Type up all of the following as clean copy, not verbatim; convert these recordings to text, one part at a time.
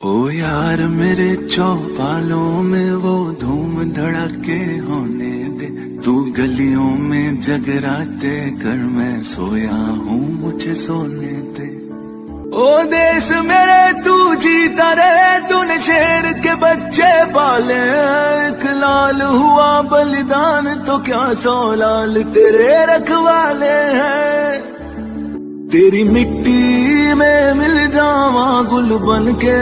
ओ यार मेरे चौपालों में वो धूम धड़ाके होने दे, तू गलियों में जगराते कर, मैं सोया हूँ मुझे सोने दे। ओ देश मेरे तू जीता रहे, तूने शेर के बच्चे पाले, एक लाल हुआ बलिदान तो क्या 100 लाल तेरे रखवाले हैं। तेरी मिट्टी में मिल जावा गुल बन के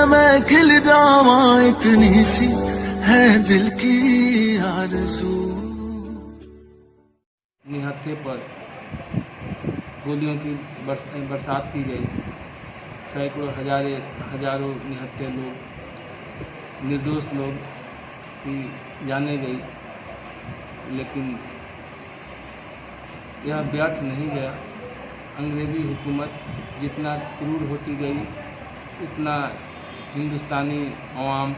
मैं खिल जावा, इतनी सी है दिल की आरज़ू। निहत्थे पर गोलियों की बरसात की गई, सैकड़ों हजारों निहत्थे लोग, निर्दोष लोग की जाने गई, लेकिन यह व्यर्थ नहीं गया। अंग्रेज़ी हुकूमत जितना क्रूर होती गई, उतना हिंदुस्तानी अवाम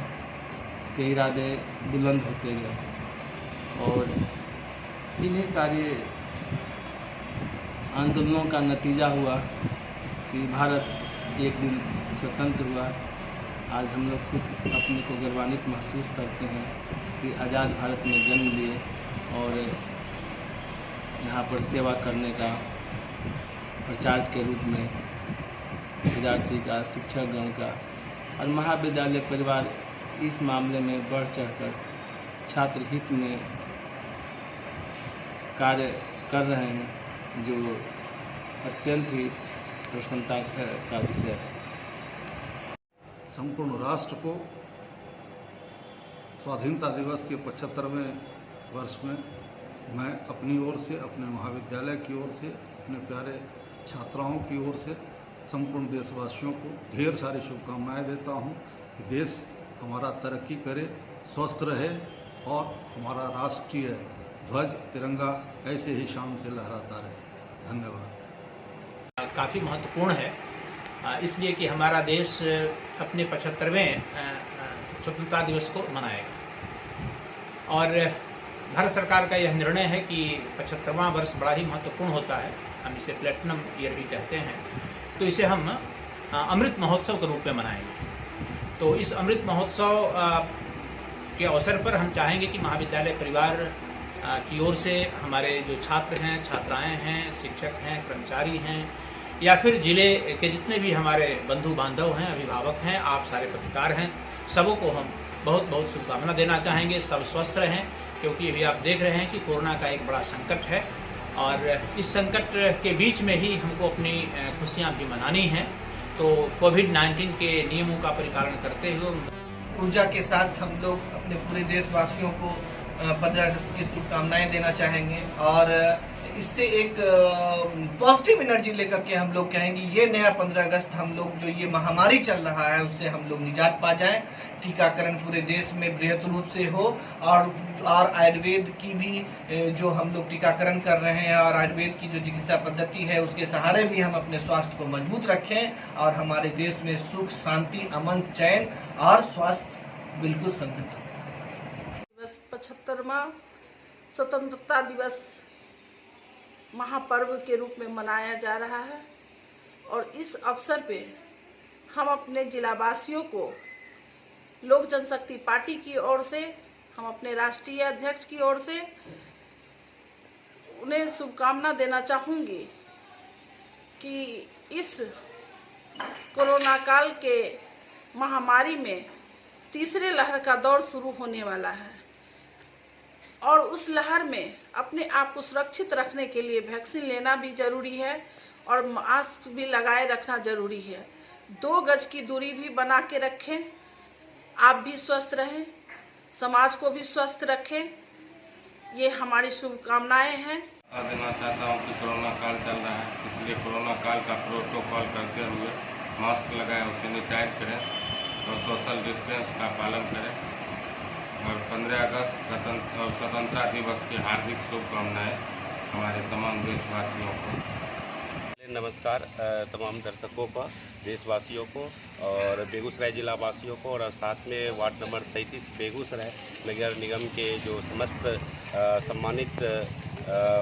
के इरादे बुलंद होते गए, और इन्हीं सारे आंदोलनों का नतीजा हुआ कि भारत एक दिन स्वतंत्र हुआ। आज हम लोग खुद अपने को गर्वान्वित महसूस करते हैं कि आज़ाद भारत में जन्म लिए और यहाँ पर सेवा करने का प्रचार के रूप में विद्यार्थी का, शिक्षक गण का और महाविद्यालय परिवार इस मामले में बढ़ चढ़कर छात्र हित में कार्य कर रहे हैं, जो अत्यंत ही प्रसन्नता का विषय है। संपूर्ण राष्ट्र को स्वाधीनता दिवस के 75वें वर्ष में मैं अपनी ओर से, अपने महाविद्यालय की ओर से, अपने प्यारे छात्राओं की ओर से संपूर्ण देशवासियों को ढेर सारी शुभकामनाएं देता हूं कि देश हमारा तरक्की करे, स्वस्थ रहे और हमारा राष्ट्रीय ध्वज तिरंगा ऐसे ही शान से लहराता रहे। धन्यवाद। काफ़ी महत्वपूर्ण है, इसलिए कि हमारा देश अपने 75वें स्वतंत्रता दिवस को मनाएगा, और भारत सरकार का यह निर्णय है कि 75वां वर्ष बड़ा ही महत्वपूर्ण होता है। हम इसे प्लेटिनम ईयर भी कहते हैं, तो इसे हम अमृत महोत्सव के रूप में मनाएंगे। तो इस अमृत महोत्सव के अवसर पर हम चाहेंगे कि महाविद्यालय परिवार की ओर से हमारे जो छात्र हैं, छात्राएं हैं, शिक्षक हैं, कर्मचारी हैं, या फिर जिले के जितने भी हमारे बंधु बांधव हैं, अभिभावक हैं, आप सारे पत्रकार हैं, सबों को हम बहुत बहुत शुभकामना देना चाहेंगे। सब स्वस्थ रहें, क्योंकि अभी आप देख रहे हैं कि कोरोना का एक बड़ा संकट है, और इस संकट के बीच में ही हमको अपनी खुशियां भी मनानी हैं। तो कोविड-19 के नियमों का परिपालन करते हुए ऊर्जा के साथ हम लोग अपने पूरे देशवासियों को 15 अगस्त की शुभकामनाएं देना चाहेंगे, और इससे एक पॉजिटिव एनर्जी लेकर के हम लोग कहेंगे ये नया 15 अगस्त हम लोग जो ये महामारी चल रहा है उससे हम लोग निजात पा जाएं, टीकाकरण पूरे देश में बृहत रूप से हो, और आयुर्वेद की भी जो हम लोग टीकाकरण कर रहे हैं और आयुर्वेद की जो चिकित्सा पद्धति है उसके सहारे भी हम अपने स्वास्थ्य को मजबूत रखें, और हमारे देश में सुख, शांति, अमन, चैन और स्वास्थ्य बिल्कुल समृद्ध। 75वां स्वतंत्रता दिवस महापर्व के रूप में मनाया जा रहा है, और इस अवसर पे हम अपने जिलावासियों को लोक जनशक्ति पार्टी की ओर से, हम अपने राष्ट्रीय अध्यक्ष की ओर से उन्हें शुभकामना देना चाहूँगी कि इस कोरोना काल के महामारी में तीसरे लहर का दौर शुरू होने वाला है, और उस लहर में अपने आप को सुरक्षित रखने के लिए वैक्सीन लेना भी जरूरी है, और मास्क भी लगाए रखना जरूरी है। 2 गज की दूरी भी बना के रखें, आप भी स्वस्थ रहें, समाज को भी स्वस्थ रखें, ये हमारी शुभकामनाएं हैं। देना चाहता हूँ कि कोरोना काल चल रहा है, इसलिए कोरोना काल का प्रोटोकॉल करते हुए मास्क लगाएं, सैनिटाइज करें और सोशल डिस्टेंस का पालन करें, और 15 अगस्त स्वतंत्रता दिवस की हार्दिक शुभकामनाएं हमारे तमाम देशवासियों को। नमस्कार तमाम दर्शकों को, देशवासियों को और बेगूसराय जिला वासियों को, और साथ में वार्ड नंबर 37 बेगूसराय नगर निगम के जो समस्त सम्मानित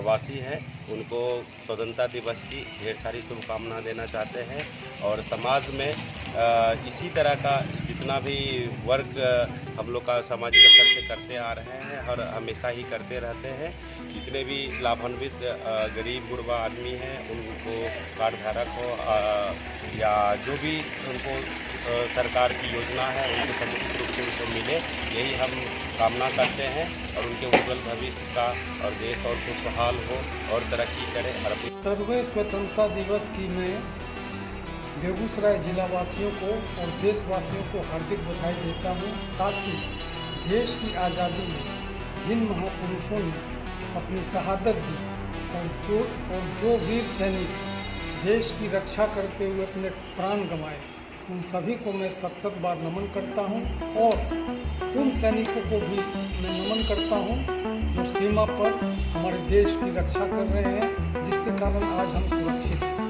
वासी हैं उनको स्वतंत्रता दिवस की ढेर सारी शुभकामनाएं देना चाहते हैं, और समाज में इसी तरह का जितना भी वर्क हम लोग का सामाजिक स्तर से करते आ रहे हैं और हमेशा ही करते रहते हैं। जितने भी लाभान्वित गरीब गुरबा आदमी हैं उनको कार्ड धारक हो या जो भी उनको सरकार की योजना है उनको समुचित रूप से उनको मिले, यही हम कामना करते हैं और उनके उज्जवल भविष्य का और देश और खुशहाल हो और तरक्की करे। सर्वे स्वतंत्रता दिवस की मैं बेगूसराय जिला वासियों को और देशवासियों को हार्दिक बधाई देता हूँ। साथ ही देश की आज़ादी में जिन महापुरुषों ने अपनी शहादत दी और जो वीर सैनिक देश की रक्षा करते हुए अपने प्राण गंवाए, उन सभी को मैं सत बार नमन करता हूं और उन सैनिकों को भी मैं नमन करता हूं जो सीमा पर हमारे देश की रक्षा कर रहे हैं, जिसके कारण आज हम सुरक्षित हैं।